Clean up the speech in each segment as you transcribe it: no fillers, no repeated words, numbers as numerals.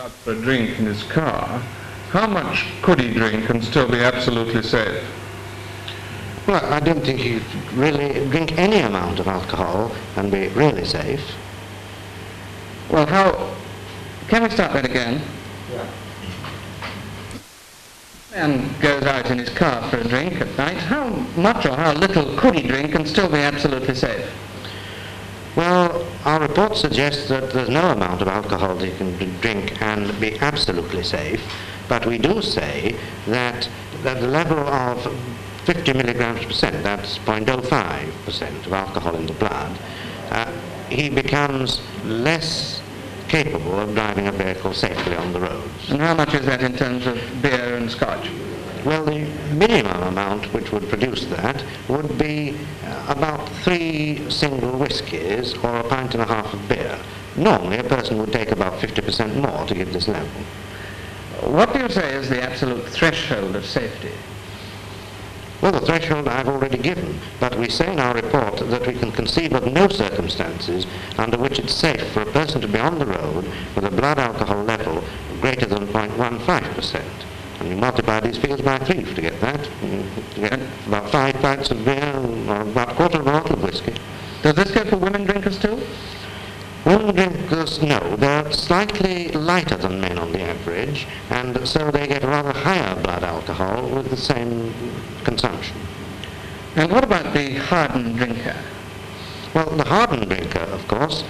out for a drink in his car, how much could he drink and still be absolutely safe? Well, I don't think you could really drink any amount of alcohol and be really safe. Well, can we start that again? Yeah. Man goes out in his car for a drink at night. How much or how little could he drink and still be absolutely safe? Well, our report suggests that there's no amount of alcohol that you can drink and be absolutely safe, but we do say that at the level of 50 milligrams percent, that's 0.05% of alcohol in the blood, he becomes less capable of driving a vehicle safely on the roads. And how much is that in terms of beer and scotch? Well, the minimum amount which would produce that would be about 3 single whiskies or a pint and a half of beer. Normally a person would take about 50% more to get this level. What do you say is the absolute threshold of safety? Well, the threshold I've already given, but we say in our report that we can conceive of no circumstances under which it's safe for a person to be on the road with a blood alcohol level greater than 0.15%. And you multiply these figures by 3 to get that. You get about 5 pints of beer or about a quarter of a bottle of whiskey. Does this go for women drinkers too? Women drinkers, no. They're slightly lighter than men on the average, and so they get rather higher blood alcohol with the same consumption. And what about the hardened drinker? Well, the hardened drinker, of course,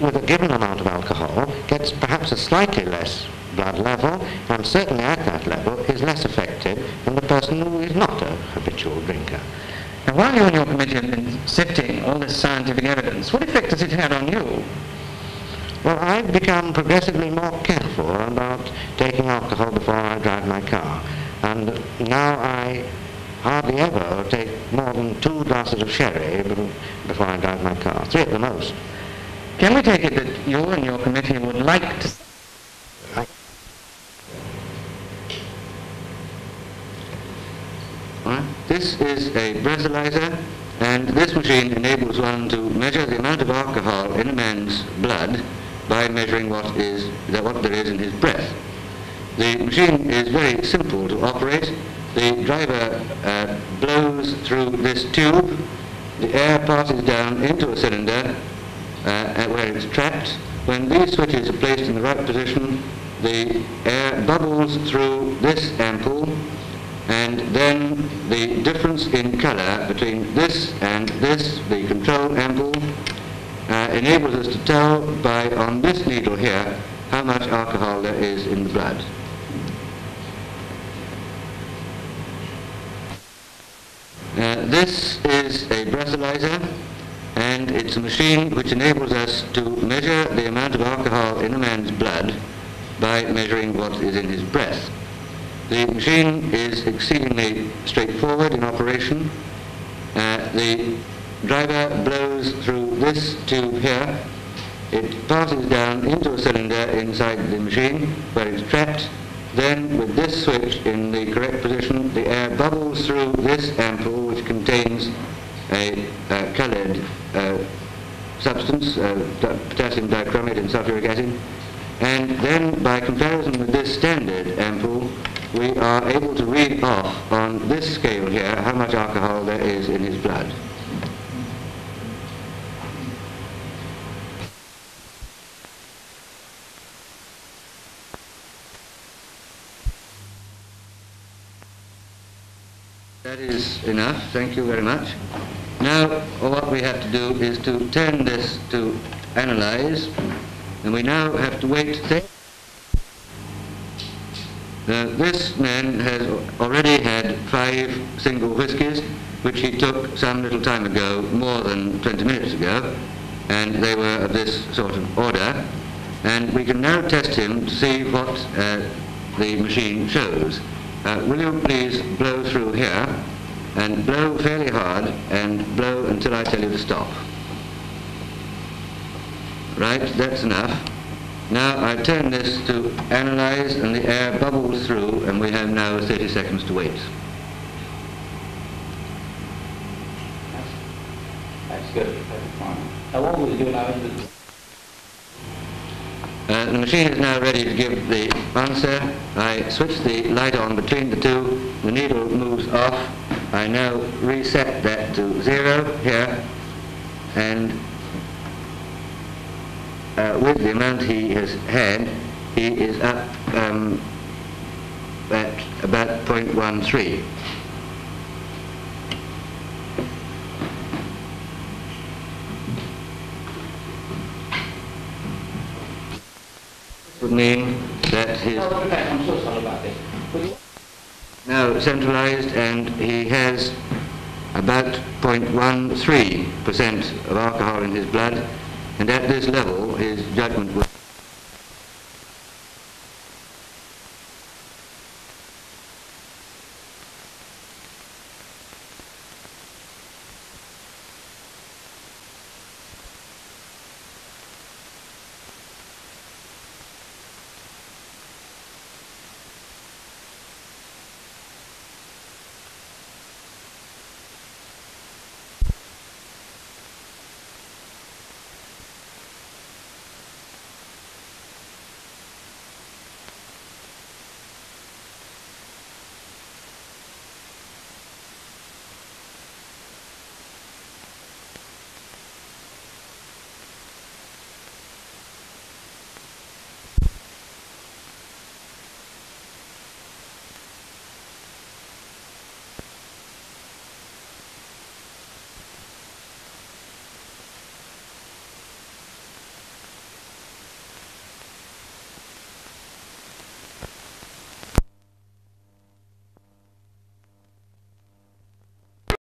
with a given amount of alcohol, gets perhaps a slightly less blood level, and certainly at that level is less affected than the person who is not a habitual drinker. And while you and your committee have been sifting all this scientific evidence, what effect has it had on you? Well, I've become progressively more careful about taking alcohol before I drive my car, and now I hardly ever take more than 2 glasses of sherry before I drive my car, 3 at the most. Can we take it that you and your committee would like to... This is a breathalyzer, and this machine enables one to measure the amount of alcohol in a man's blood by measuring what there is in his breath. The machine is very simple to operate. The driver blows through this tube. The air passes down into a cylinder where it's trapped. When these switches are placed in the right position, the air bubbles through this ampoule, and then the difference in colour between this and this, the control ampoule, enables us to tell on this needle here how much alcohol there is in the blood. This is a breathalyzer, and it's a machine which enables us to measure the amount of alcohol in a man's blood by measuring what is in his breath. The machine is exceedingly straightforward in operation. The driver blows through this tube here. It passes down into a cylinder inside the machine where it's trapped. Then with this switch in the correct position, the air bubbles through this ampoule, which contains a coloured substance, potassium dichromate and sulfuric acid. And then by comparison with this standard ampoule, we are able to read off on this scale here how much alcohol there is in his blood. That is enough, thank you very much. Now what we have to do is to turn this to analyze, and we now have to wait. This man has already had 5 single whiskies, which he took some little time ago, more than 20 minutes ago, and they were of this sort of order. And we can now test him to see what the machine shows. Will you please blow through here, and blow fairly hard, and blow until I tell you to stop. Right, that's enough. Now I turn this to analyze, and the air bubbles through, and we have now 30 seconds to wait. That's good. That's fine. How long will you do now? The machine is now ready to give the answer. I switch the light on between the two, the needle moves off. I now reset that to 0 here, and with the amount he has had, he is up at about 0.13. Would mean that his I'm so sorry about this. now centralized, and he has about 0.13% of alcohol in his blood, and at this level his judgment would